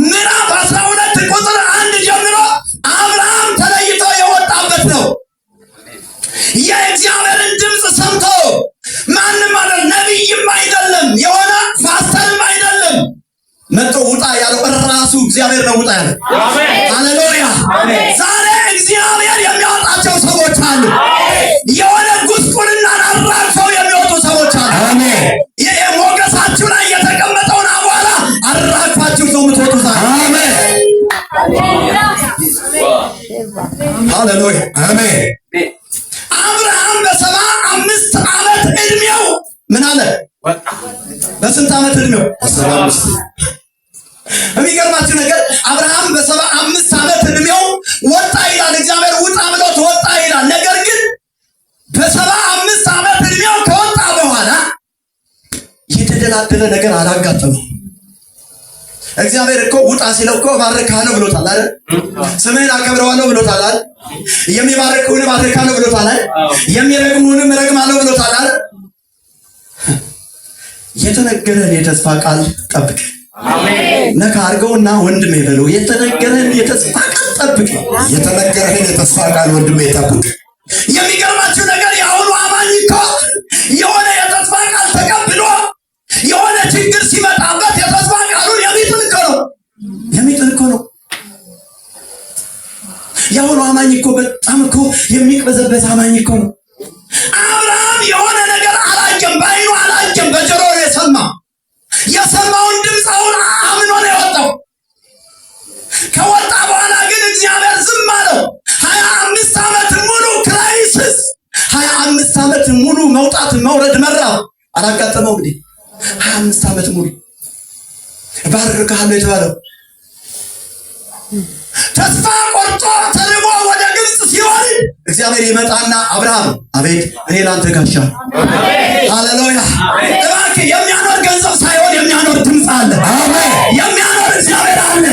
ምዕራፍ 12 ቁጥር 1 ጀምሮ አብርሃም ተለይቶ የወጣበት ነው። የእግዚአብሔርን ድምፅ ሰምቶ ማንም ማለት ነቢይም አይደለም የሆነ ፓስተርም አይደለም መጥቶ ውጣ ያለው ራሱ እግዚአብሔር ነው ውጣ ያለው። ሃሌሉያ! ዛሬ እግዚአብሔር የሚያወጣቸው ሰዎች አሉ። የሆነ ጉስቁልና አራግፈው የሚወጡ ሰዎች አሉ። አሜን። ሞገሳችሁ ላይ የተቀመጠውን አቧራ አራግፋችሁ ነው የምትወጡት። አሜን። ሃሌሉያ! አሜን። አብርሃም በ75 ዓመት ዕድሜው ምን አለ? በስንት ዓመት ዕድሜው? 75። የሚገርማችሁ ነገር አብርሃም በ75 ዓመት ዕድሜው ወጣ ይላል። እግዚአብሔር ውጣ ብሎት ወጣ ይላል። ነገር ግን በ75 ዓመት ዕድሜው ከወጣ በኋላ የተደላደለ ነገር አላጋጠመው። እግዚአብሔር እኮ ውጣ ሲለው እኮ ባርካለሁ ብሎታል አይደል? ስምህን አከብረዋለሁ ብሎታል አይደል? የሚባርክህን ባርካለሁ ብሎታል አይደል? የሚረግሙህንም እረግማለሁ ብሎታል አይደል? የተነገረን የተስፋ ቃል ጠብቅ። አሜን። ነካ አድርገውና ወንድሜ በለው የተነገረን የተስፋ ቃል ጠብቅ። የተነገረን የተስፋ ቃል ወንድሜ ጠብቅ። የሚገርማችሁ ነገር የአሁኑ አማኝ እኮ የሆነ የተስፋ ቃል ተቀብሎ የሆነ ችግር ሲመጣበት የተስፋ ቃሉን የሚጥል እኮ ነው። የአሁኑ አማኝ እኮ በጣም እኮ የሚቅበዘበዝ አማኝ እኮ ነው። አብርሃም የሆነ ነገር አላየም፣ በዓይኑ አላየም፣ በጆሮ የሰማውን ድምፅ አሁን አምኖ ነው የወጣው። ከወጣ በኋላ ግን እግዚአብሔር ዝም አለው። 25 ዓመት ሙሉ ክራይሲስ፣ 25 ዓመት ሙሉ መውጣት መውረድ መራብ አላጋጠመው። እንግዲህ 25 ዓመት ሙሉ ባርካለሁ የተባለው ተስፋ ቆርጦ ተርቦ ወደ ግብፅ ሲሆን እግዚአብሔር ይመጣና አብርሃም አቤት እኔ ላንተ ጋሻ። ሃሌሉያ! እባክህ የሚያኖር ገንዘብ ሳይሆን የሚያኖር ድምፅ አለ። የሚያኖር እግዚአብሔር አለ።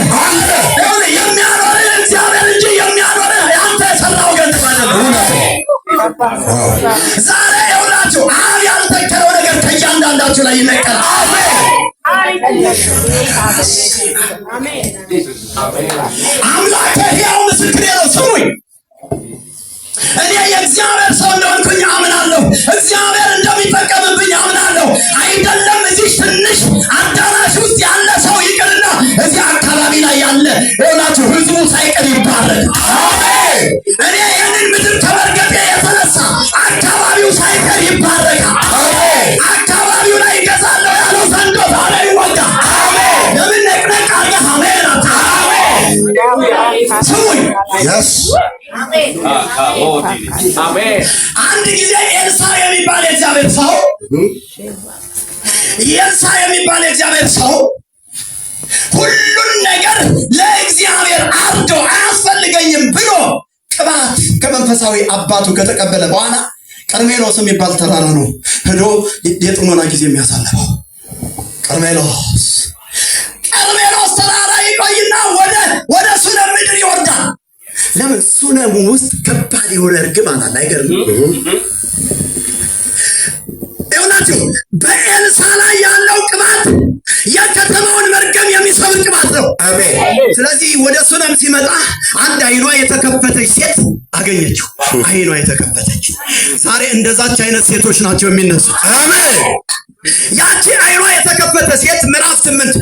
የሚያኖር እግዚአብሔር እንጂ የሚያኖር አንተ የሰራው ገንዘብ አይደለም። ዛሬ ይኸውላችሁ አብ ያልተከለው ነገር ከእያንዳንዳችሁ ላይ ይነቀላል። አምላኬ ሕያው ምስክሬ ነው። ስሙኝ፣ እኔ የእግዚአብሔር ሰው እንደሆንኩኝ አምናለሁ። እግዚአብሔር እንደሚጠቀምብኝ አምናለሁ። አይደለም እዚህ ትንሽ አዳራሽ ውስጥ ያለ ሰው ይቅርና እዚህ አካባቢ ላይ ያለ ሆናችሁ ህዝቡ ሳይቀር ይባረክ። እኔ ይህንን ምድር ከመርገጤ የተነሳ አካባቢው ሳይቀር ይባረካል። አካባቢው ላይ ይገዛለሁ ያለው ዘንዶ ዛሬ ይወጋ። ለምን ነቅነቅ አድርገህ አሜን አሜን። ስሙኝ፣ አንድ ጊዜ ኤልሳ የሚባል የእግዚአብሔር ሰው ሁሉን ነገር ለእግዚአብሔር አርዶ አያስፈልገኝም ብሎ ቅባት ከመንፈሳዊ አባቱ ከተቀበለ በኋላ ቀርሜሎስ የሚባል ተራራ ነው ሄዶ የጥሞና ጊዜ የሚያሳልፈው። ቀርሜሎስ ተራራ ይቆይና ወደ ሱነም ምድር ይወርዳል። ለምን? ሱነም ውስጥ ከባድ የሆነ እርግማን አለ። አይገርም? ይኸውላችሁ በኤልሳ ላይ ያለው ቅባት የከተማውን መርገም የሚሰብር ቅባት ነው። አሜን። ስለዚህ ወደ ሱነም ሲመጣ አንድ አይኗ የተከፈተች ሴት አገኘችው። አይኗ የተከፈተች ዛሬ እንደዛች አይነት ሴቶች ናቸው የሚነሱት። አሜን። ያቺ አይኗ የተከፈተ ሴት ምዕራፍ 8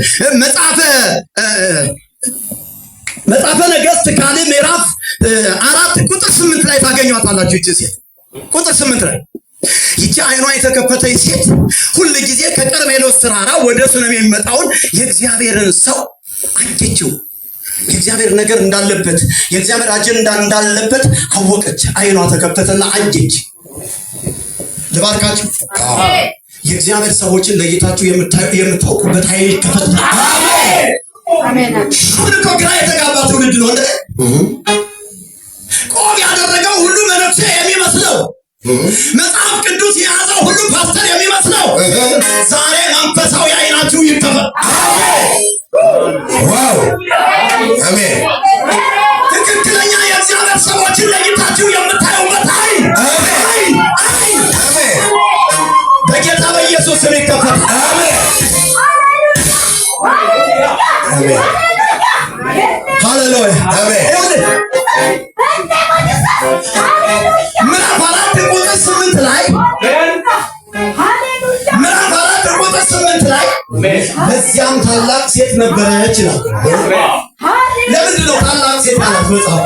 መጽሐፈ ነገሥት ካልዕ ምዕራፍ 4 ቁጥር 8 ላይ ታገኟታላችሁ። ይቺ ሴት ቁጥር 8 ላይ ይቺ አይኗ የተከፈተች ሴት ሁል ጊዜ ከቀርሜሎስ ተራራ ወደ ሱነም የሚመጣውን የእግዚአብሔርን ሰው አየችው። የእግዚአብሔር ነገር እንዳለበት፣ የእግዚአብሔር አጀንዳ እንዳለበት አወቀች። አይኗ ተከፈተና አየች። ልባርካችሁ። የእግዚአብሔር ሰዎችን ለይታችሁ የምታውቁበት ኃይል ይከፈት። አሜን አሜን። አሁን እኮ ግራ የተጋባ ትውልድ ነው። ቆብ ያደረገው ሁሉ መነኩሴ የሚመስለው፣ መጽሐፍ ቅዱስ የያዘው ሁሉ ፓስተር የሚመስለው ዛሬ መንፈሳዊ አይናችሁ ይከፈት። ዋው አሜን። ትክክለኛ የእግዚአብሔር ሰዎችን ለይታችሁ የምታዩበት አይን በጌታ በኢየሱስ ስም ይከፈት። አሜን አሜን። ሃሌሉያ አሜን። ምዕራፍ 4 ቁጥር 8 ላይ በዚያም ታላቅ ሴት ነበረች ይላል። ለምንድን ነው ታላቅ ሴት ያላት መጽሐፍ?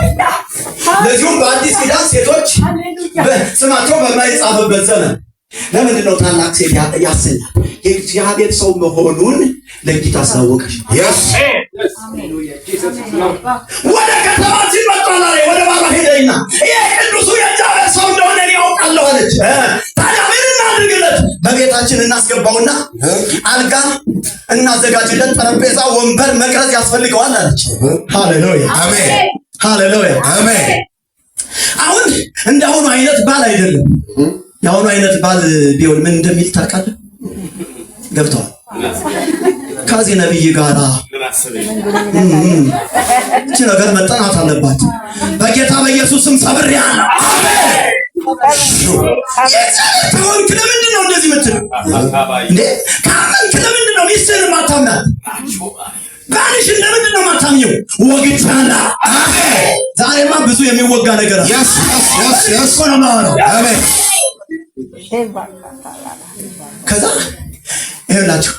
ለዚሁም በአዲስ ኪዳን ሴቶች ስማቸው በማይጻፍበት ዘመን ለምንድን ነው ታላቅ ሴት ያሰኛል? የእግዚአብሔር ሰው መሆኑን ለጌታ አስታወቀች። ወደ ከተማችን መጣና ወደ ባሏ ሄደና ይሄ ቅዱሱ የእግዚአብሔር ሰው እንደሆነ ያውቃለሁ አለች። ታዲያ ምን እናድርግለት? በቤታችን እናስገባውና አልጋ እናዘጋጅለት፣ ጠረጴዛ፣ ወንበር፣ መቅረዝ ያስፈልገዋል አለች። ሃሌሉያ አሜን፣ ሃሌሉያ አሜን። አሁን እንዳሁኑ አይነት ባል አይደለም። የአሁኑ አይነት ባል ቢሆን ምን እንደሚል ታውቃለህ? ገብተዋል ከዚህ ነብይ ጋራ እቺ ነገር መጠናት አለባት። በጌታ በኢየሱስም ሰብሬያለሁ። አሜን። ከሆንክ ለምንድን ነው እንደዚህ የምትለው እንዴ? ካመንክ ለምንድን ነው ሚስትህን ማታምናት? ባልሽን ለምንድን ነው ማታምኘው? ወግቻለሁ። አሜን። ዛሬማ ብዙ የሚወጋ ነገር አለ። አሜን። ከዛ ይኸውላችሁ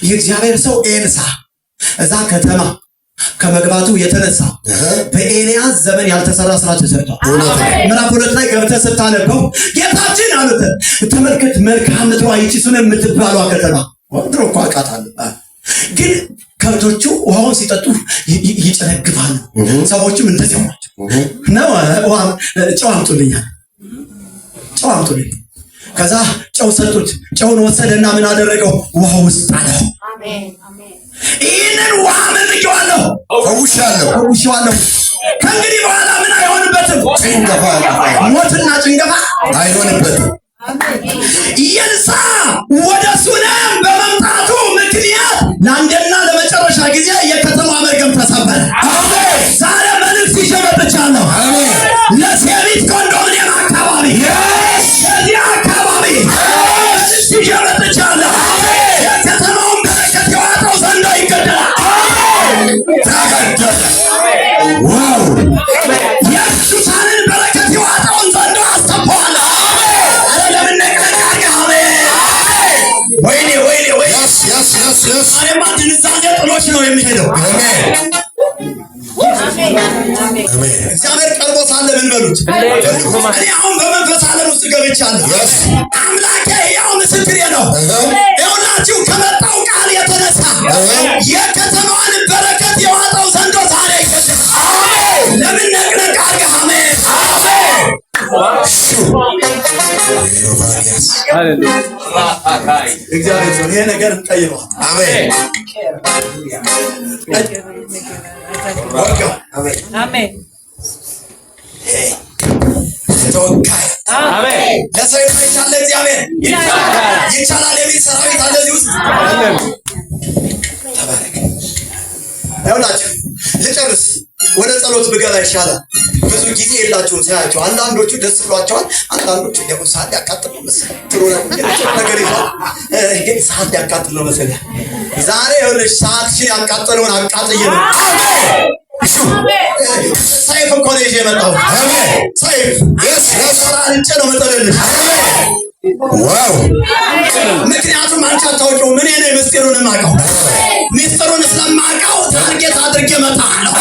የእግዚአብሔር ሰው ኤልሳ እዛ ከተማ ከመግባቱ የተነሳ በኤልያስ ዘመን ያልተሰራ ስራ ተሰርቷል። ምዕራፍ 2 ላይ ገብተህ ስታነበው ጌታችን አሉት ተመልከት መልካም ምድሯ ይህች ሱነም የምትባሏ ከተማ ወንድሮ እኮ አውቃታለሁ፣ ግን ከብቶቹ ውሃውን ሲጠጡ ይጨነግፋሉ፣ ሰዎችም እንደዚያው ናቸው ነው። ጨው አምጡልኛል፣ ጨው አምጡልኝ። ከዛ ጨው ሰጡት። ጨውን ወሰደና ምን አደረገው? ውሃ ውስጥ አለው። አሜን አሜን። ይህንን ውሃ መልኬዋለሁ፣ ፈውሼዋለሁ። ከእንግዲህ በኋላ ምን አይሆንበትም? ጭንገፋ፣ ሞትና ጭንገፋ አይሆንበትም። ኤልሳ ወደ ሱነም በመምጣቱ ምክንያት ለአንዴና ለመጨረሻ ጊዜ የከተማ መርገም ተሰበረ። ዛሬ መልእክት ይዤ መጥቻለሁ ለሴሪት ኮንዶሚኒየም አካባቢ እዚህ አካባቢ መልእክት ይዤ መጥቻለሁ። የከተማውን በረከት የዋጠው ዘንዶ ይገደላል። ተገደለ። ዋው! የቅዱሳንን በረከት የዋጠውን ዘንዶ አስተፋዋለሁ። ወይኔ ዛሬማ ድንዛዜ ጥሎች ነው የሚሄደው። እግዚአብሔር ቀርቦ ሳለ ምን በሉት? እኔ አሁን በመንፈስ ዓለም ውስጥ ገብቻለሁ። አምላኬ ያው ምስክሬ ነው። ይኸውላችሁ ከመጣው ቃል የተነሳ የከተማዋን በረከት የዋጠው ዘንዶ ዛሬ ይገደላል። ለምን ነቅነቅ አድርገህ አሜን እግዚአብሔር ሰው ይሄ ነገር እንቀይረዋል። አሜን አሜን። ተወካይ አሜን። ለሰው የማይቻል እግዚአብሔር ይቻላል የሚል ሰራዊት አለ እዚህ ውስጥ። ተባረክ። ይኸውላችሁ ልጨርስ፣ ወደ ጸሎት ብገባ ይሻላል። ብዙ ጊዜ የላችሁም ሳያቸው። አንዳንዶቹ ደስ ብሏቸዋል፣ አንዳንዶቹ ደግሞ ሰዓት ያቃጥል ነው መሰለኝ። ጥሩ ነገር ይዟል፣ ግን ሰዓት ያቃጥል ነው መሰለኝ። ዛሬ ይኸውልሽ ሰዓትሽን ያቃጠለውን አቃጥዬ ነው። ሰይፍ እኮ ነው ይዤ የመጣሁት። ሰይፍ አንጨ ነው መጠለልሽ። ዋው! ምክንያቱም አንቺ አታውቂውም፣ እኔ ነኝ ምስጢሩን የማውቀው። ምስጢሩን ስለማውቀው ታርጌት አድርጌ እመጣለሁ።